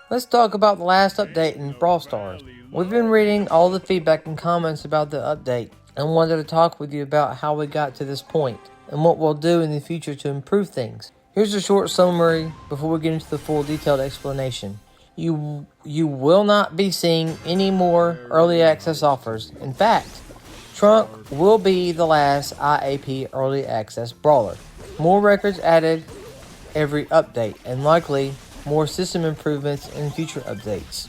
Let's talk about the last update in Brawl Stars. We've been reading all the feedback and comments about the update and wanted to talk with you about how we got to this point and what we'll do in the future to improve things. Here's a short summary before we get into the full detailed explanation. You will not be seeing any more early access offers. In fact, Trunk will be the last IAP early access brawler. More records added every update, and likely more system improvements in future updates.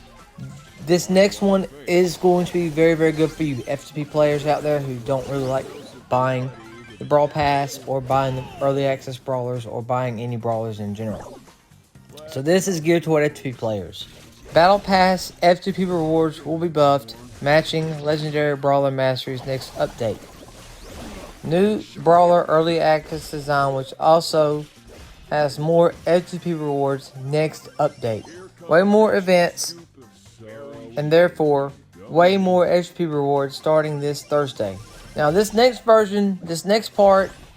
This next one is going to be very, very good for you FTP players out there who don't really like buying the Brawl Pass or buying the early access brawlers or buying any brawlers in general. So this is geared toward FTP players. Battle Pass FTP rewards will be buffed, matching Legendary Brawler Mastery's next update. New Brawler Early Access design, which also has more FTP rewards next update. Way more events, and therefore way more FTP rewards starting this Thursday. Now this next part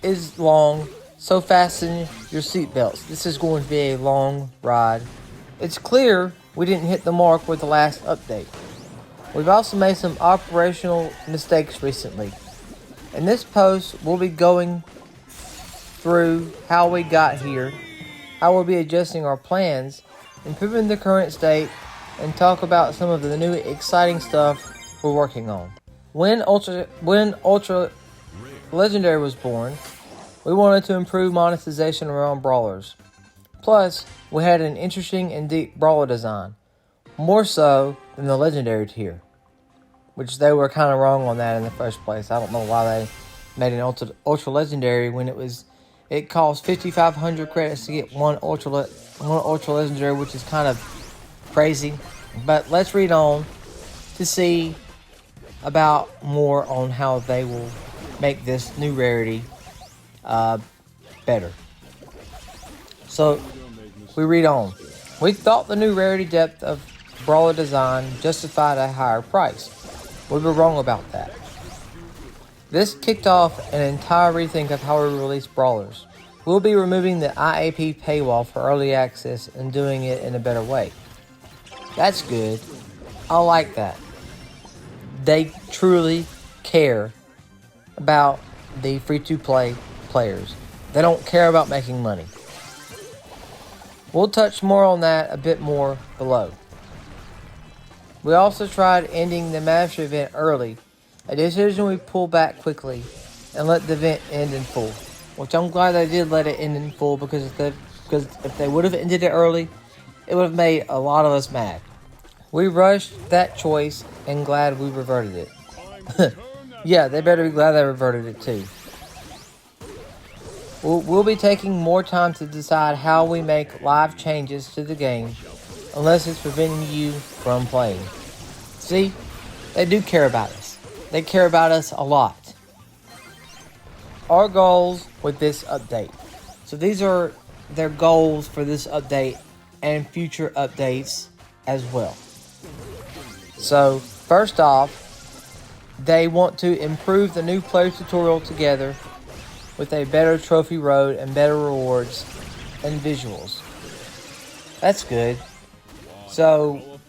is long, so fasten your seatbelts. This is going to be a long ride. It's clear we didn't hit the mark with the last update. We've also made some operational mistakes recently. In this post, we'll be going through how we got here, how we'll be adjusting our plans, improving the current state, and talk about some of the new exciting stuff we're working on. When Ultra Legendary was born, we wanted to improve monetization around brawlers. Plus, we had an interesting and deep brawler design, more so than the Legendary tier, which they were kind of wrong on that in the first place. I don't know why they made an Ultra Legendary when it cost 5,500 credits to get one Ultra Legendary, which is kind of crazy. But let's read on to see about more on how they will make this new rarity better. So we read on. We thought the new rarity depth of brawler design justified a higher price. We were wrong about that. This kicked off an entire rethink of how we release brawlers. We'll be removing the IAP paywall for early access and doing it in a better way. That's good. I like that. They truly care about the free-to-play players. They don't care about making money. We'll touch more on that a bit more below. We also tried ending the Master event early, a decision we pulled back quickly and let the event end in full. Which I'm glad they did let it end in full, because if they would have ended it early, it would have made a lot of us mad. We rushed that choice and glad we reverted it. Yeah, they better be glad they reverted it too. We'll be taking more time to decide how we make live changes to the game, unless it's preventing you from playing. See, they do care about us. They care about us a lot. Our goals with this update. So these are their goals for this update and future updates as well. So first off, they want to improve the new player tutorial together with a better trophy road and better rewards and visuals. That's good. So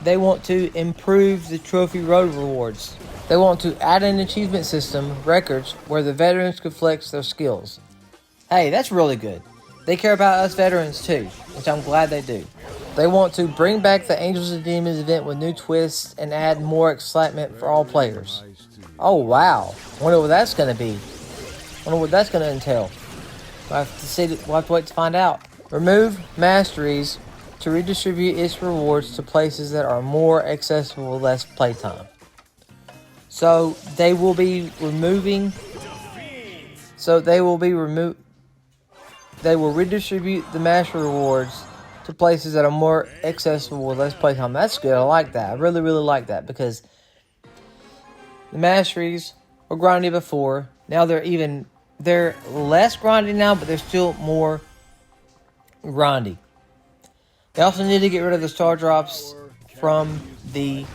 they want to improve the trophy road rewards. They want to add an achievement system, records, where the veterans could flex their skills. Hey, that's really good. They care about us veterans too, which I'm glad they do. They want to bring back the Angels and Demons event with new twists and add more excitement for all players. Oh wow, wonder what that's going to be. Wonder what that's going to entail. We'll have to wait to find out. Remove masteries to redistribute its rewards to places that are more accessible with less playtime. So they will be removing. They will redistribute the master rewards to places that are more accessible with less playtime. That's good. I like that. I really, really like that, because the masteries were grindy before. Now they're less grindy now, but they're still more grindy. They also need to get rid of the star drops from the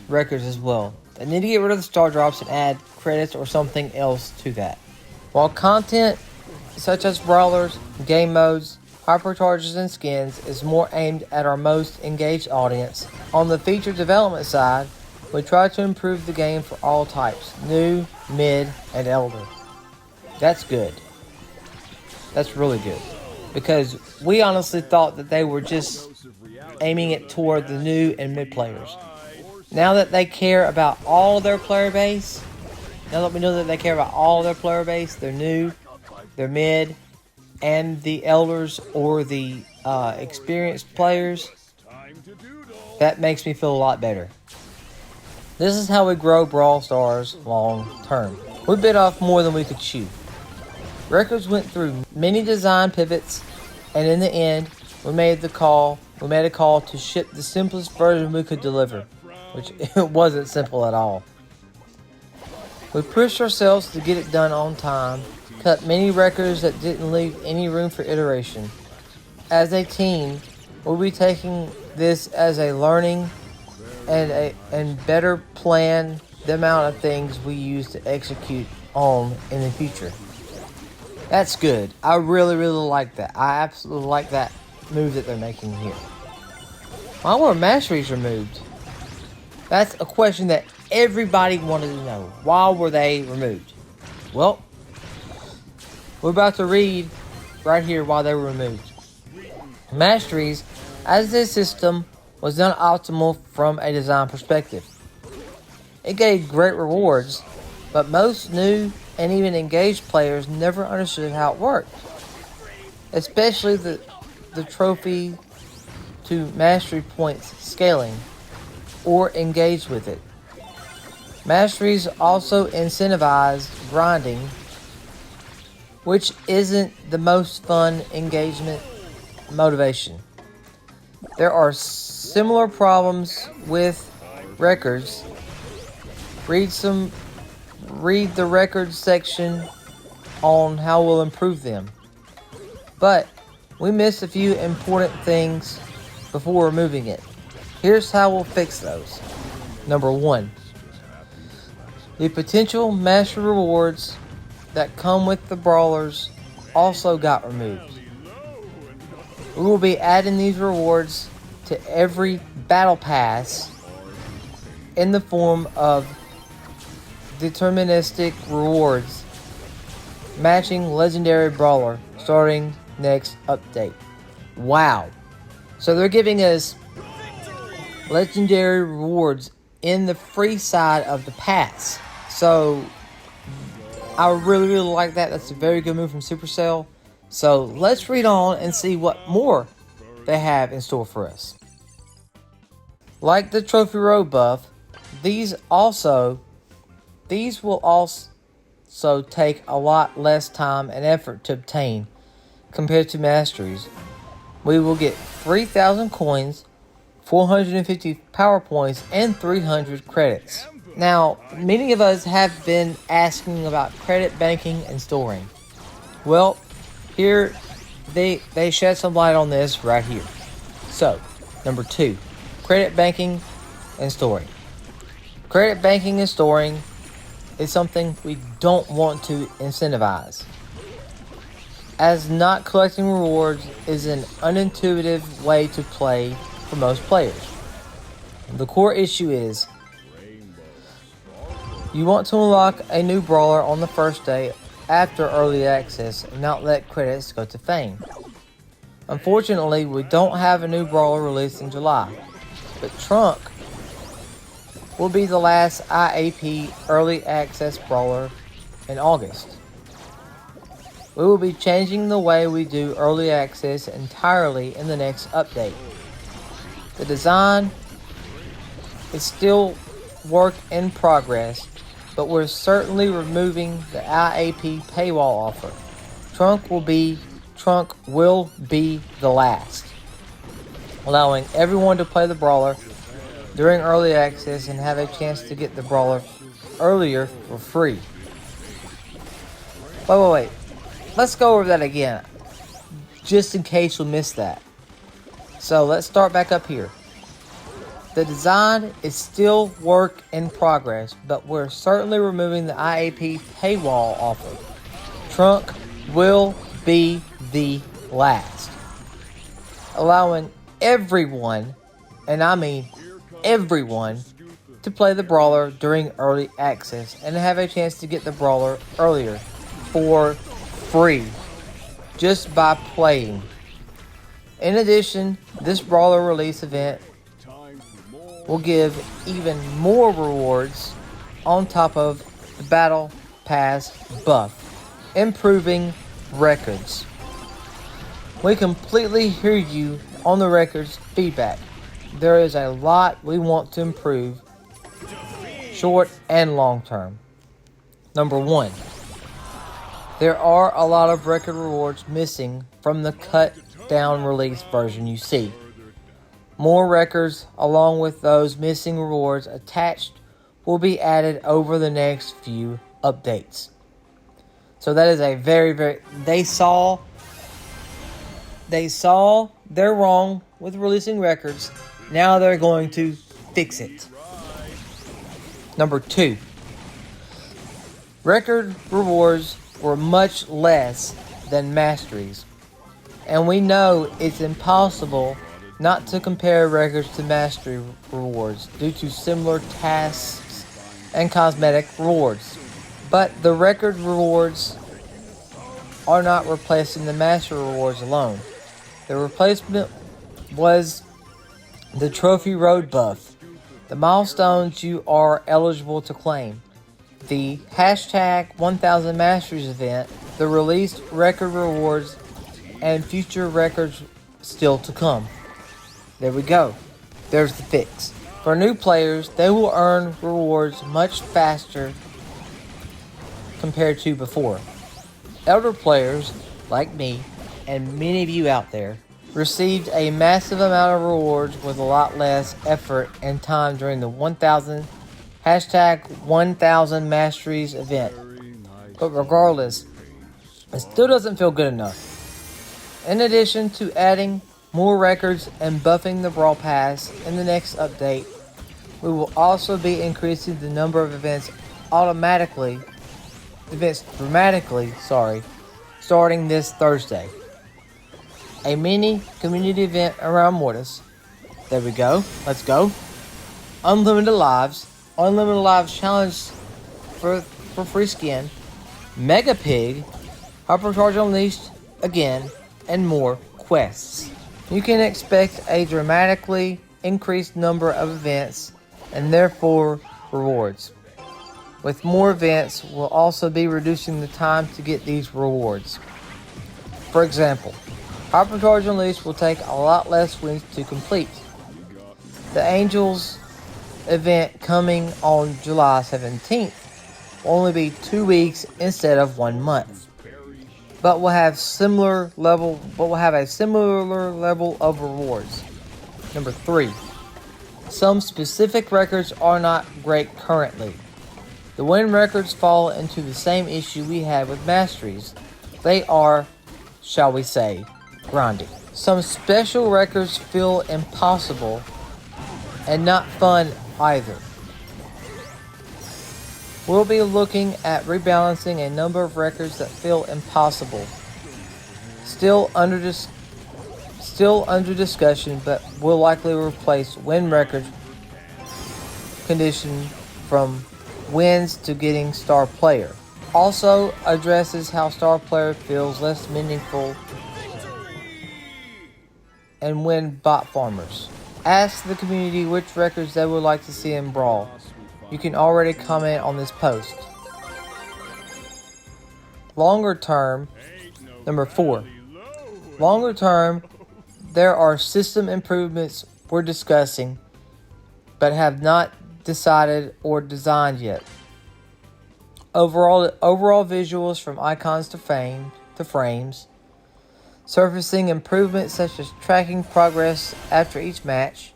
records as well. They need to get rid of the star drops and add credits or something else to that. While content such as brawlers, game modes, hypercharges, and skins is more aimed at our most engaged audience. On the feature development side, we try to improve the game for all types, new, mid, and elder. That's good. That's really good. Because we honestly thought that they were just aiming it toward the new and mid players. Now that they care about all their player base, now that we know that they care about all their player base, their new, their mid, and the elders or the experienced players, that makes me feel a lot better. This is how we grow Brawl Stars long term. We bit off more than we could chew. Records went through many design pivots, and in the end, we made a call to ship the simplest version we could deliver, which it wasn't simple at all. We pushed ourselves to get it done on time, cut many records that didn't leave any room for iteration. As a team, we'll be taking this as a learning and better plan the amount of things we use to execute on in the future. That's good. I really, really like that. I absolutely like that move that they're making here. Why were masteries removed? That's a question that everybody wanted to know. Why were they removed? Well, we're about to read right here why they were removed. Masteries, as this system, was not optimal from a design perspective. It gave great rewards, but most new and even engaged players never understood how it worked, especially the trophy to mastery points scaling, or engaged with it. Masteries also incentivized grinding, which isn't the most fun engagement motivation. There are similar problems with records. Read the records section on how we'll improve them. But we missed a few important things before removing it. Here's how we'll fix those. Number 1. The potential master rewards that come with the brawlers also got removed. We will be adding these rewards to every battle pass in the form of deterministic rewards matching legendary brawler starting next update. Wow. So they're giving us legendary rewards in the free side of the pass. So I really, really like that. That's a very good move from Supercell. So let's read on and see what more they have in store for us. Like the Trophy Road buff, these will also take a lot less time and effort to obtain compared to masteries. We will get 3,000 coins, 450 power points, and 300 credits. Now, many of us have been asking about credit banking and storing. Well, here they shed some light on this right here. So, number 2, credit banking and storing. Credit banking and storing is something we don't want to incentivize, as not collecting rewards is an unintuitive way to play for most players. The core issue is you want to unlock a new brawler on the first day after early access and not let credits go to fame. Unfortunately, we don't have a new brawler released in July, but Trunk will be the last IAP early access brawler in August. We will be changing the way we do early access entirely in the next update. The design is still work in progress, but we're certainly removing the IAP paywall offer. Trunk will be the last, allowing everyone to play the brawler during early access and have a chance to get the brawler earlier for free. Wait. Let's go over that again, just in case we missed that. So let's start back up here. The design is still work in progress, but we're certainly removing the IAP paywall offer. Trunk will be the last, allowing everyone, and I mean everyone, to play the brawler during early access and have a chance to get the brawler earlier for free just by playing. In addition, this brawler release event will give even more rewards on top of the Battle Pass buff, improving records. We completely hear you on the records feedback. There is a lot we want to improve, short and long term. Number 1, there are a lot of record rewards missing from the cut down release version you see. More records along with those missing rewards attached will be added over the next few updates. So that is a very they saw they're wrong with releasing records. Now they're going to fix it. Number 2, record rewards were much less than masteries, and we know it's impossible not to compare records to mastery rewards due to similar tasks and cosmetic rewards. But the record rewards are not replacing the mastery rewards alone. The replacement was the Trophy Road buff, the milestones you are eligible to claim, the hashtag 1000 Masteries event, the released record rewards, and future records still to come. There we go. There's the fix. For new players, they will earn rewards much faster compared to before. Elder players, like me, and many of you out there, received a massive amount of rewards with a lot less effort and time during the hashtag 1000 Masteries event. But regardless, it still doesn't feel good enough. In addition to adding more records and buffing the Brawl Pass in the next update, we will also be increasing the number of events dramatically, starting this Thursday. A mini community event around Mortis. There we go. Let's go. Unlimited lives challenge for free skin, Mega Pig, Hypercharge Unleashed again, and more quests. You can expect a dramatically increased number of events and therefore rewards. With more events, we'll also be reducing the time to get these rewards. For example, Hypercharge Unleashed will take a lot less wins to complete. The Angels event coming on July 17th will only be 2 weeks instead of 1 month. But we'll have a similar level of rewards. Number 3. Some specific records are not great currently. The win records fall into the same issue we had with masteries. They are, shall we say, grinding. Some special records feel impossible and not fun either. We'll be looking at rebalancing a number of records that feel impossible. Still under discussion, but will likely replace win records condition from wins to getting star player. Also addresses how star player feels less meaningful and win bot farmers. Ask the community which records they would like to see in Brawl. You can already comment on this post. Longer term, number 4. Longer term, there are system improvements we're discussing, but have not decided or designed yet. Overall visuals from icons to frames, surfacing improvements such as tracking progress after each match,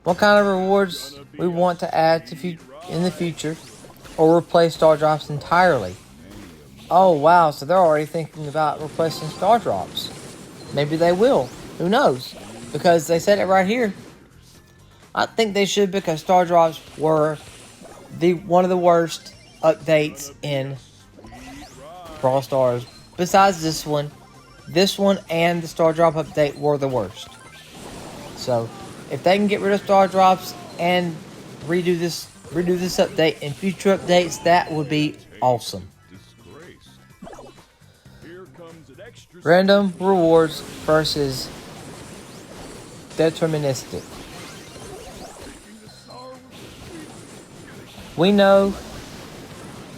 what kind of rewards we want to add in the future, or replace star drops entirely. Oh wow, so they're already thinking about replacing star drops. Maybe they will. Who knows? Because they said it right here. I think they should, because star drops were one of the worst updates in Brawl Stars. Besides this one, this one and the Star Drop update were the worst. So, if they can get rid of Star Drops and redo this update and future updates, that would be awesome. Random rewards versus deterministic. We know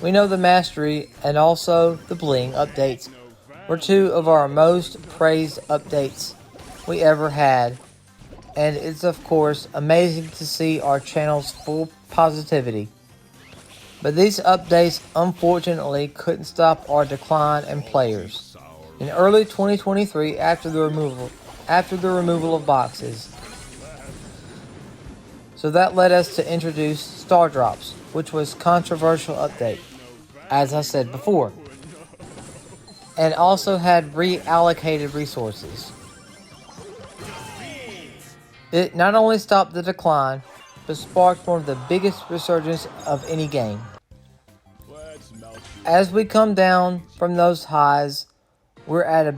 the Mastery and also the Bling updates were two of our most praised updates we ever had, and it's of course amazing to see our channel's full positivity. But these updates unfortunately couldn't stop our decline in players. In early 2023, after the removal of boxes, so that led us to introduce Star Drops, which was a controversial update, as I said before, and also had reallocated resources. It not only stopped the decline, but sparked one of the biggest resurgence of any game. As we come down from those highs, we're at a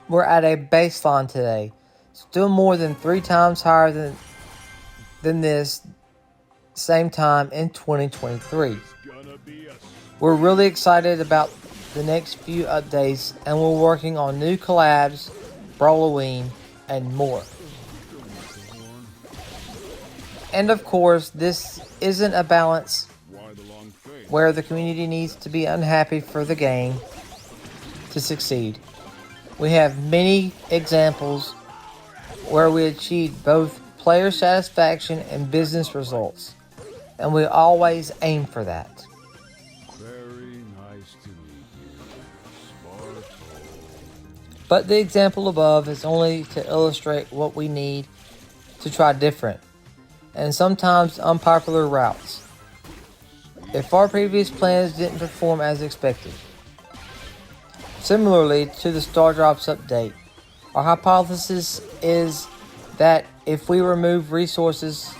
baseline today, still more than 3 times higher than this same time in 2023. We're really excited about the next few updates, and we're working on new collabs, Brawloween, and more. And of course, this isn't a balance where the community needs to be unhappy for the game to succeed. We have many examples where we achieved both player satisfaction and business results, and we always aim for that. Very nice to meet you, Sparkle. But the example above is only to illustrate what we need to try different and sometimes unpopular routes if our previous plans didn't perform as expected. Similarly to the Star Drops update, our hypothesis is that if we remove resources,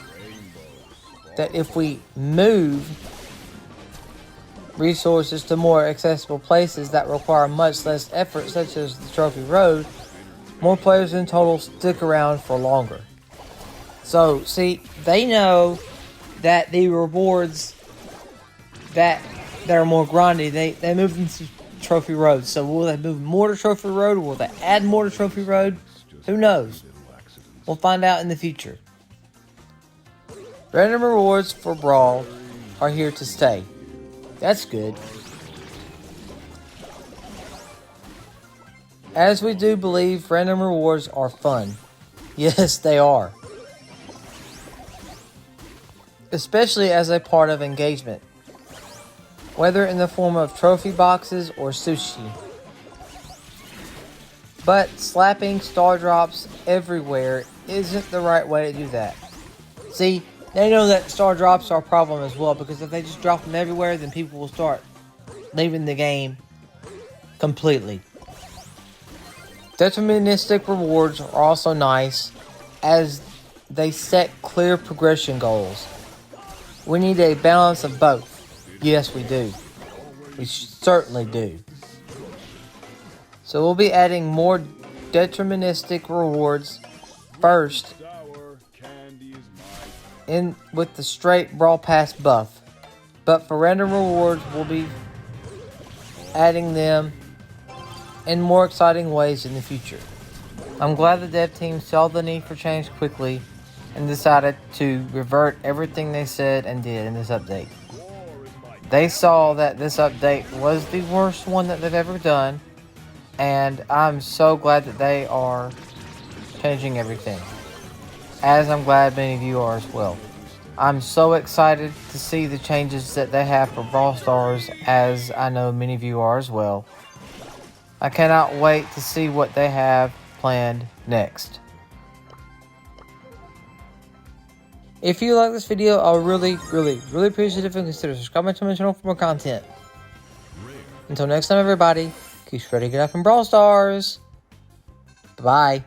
to more accessible places that require much less effort, such as the Trophy Road, more players in total stick around for longer. So, see, they know that the rewards that are more grindy, they move them to Trophy Road. So will they move more to Trophy Road? Will they add more to Trophy Road? Who knows? We'll find out in the future. Random rewards for Brawl are here to stay. That's good. As we do believe random rewards are fun. Yes, they are. Especially as a part of engagement, whether in the form of trophy boxes or sushi. But slapping Star Drops everywhere isn't the right way to do that. See, they know that Star Drops are a problem as well, because if they just drop them everywhere, then people will start leaving the game completely. Deterministic rewards are also nice, as they set clear progression goals. We need a balance of both. Yes, we do. We certainly do. So we'll be adding more deterministic rewards first in with the straight Brawl Pass buff. But for random rewards, we'll be adding them in more exciting ways in the future. I'm glad the dev team saw the need for change quickly and decided to revert everything they said and did in this update. They saw that this update was the worst one that they've ever done, and I'm so glad that they are changing everything, as I'm glad many of you are as well. I'm so excited to see the changes that they have for Brawl Stars, as I know many of you are as well. I cannot wait to see what they have planned next. If you like this video, I'll really appreciate it if you consider subscribing to my channel for more content. Until next time, everybody, keep spreading it up in Brawl Stars. Bye-bye.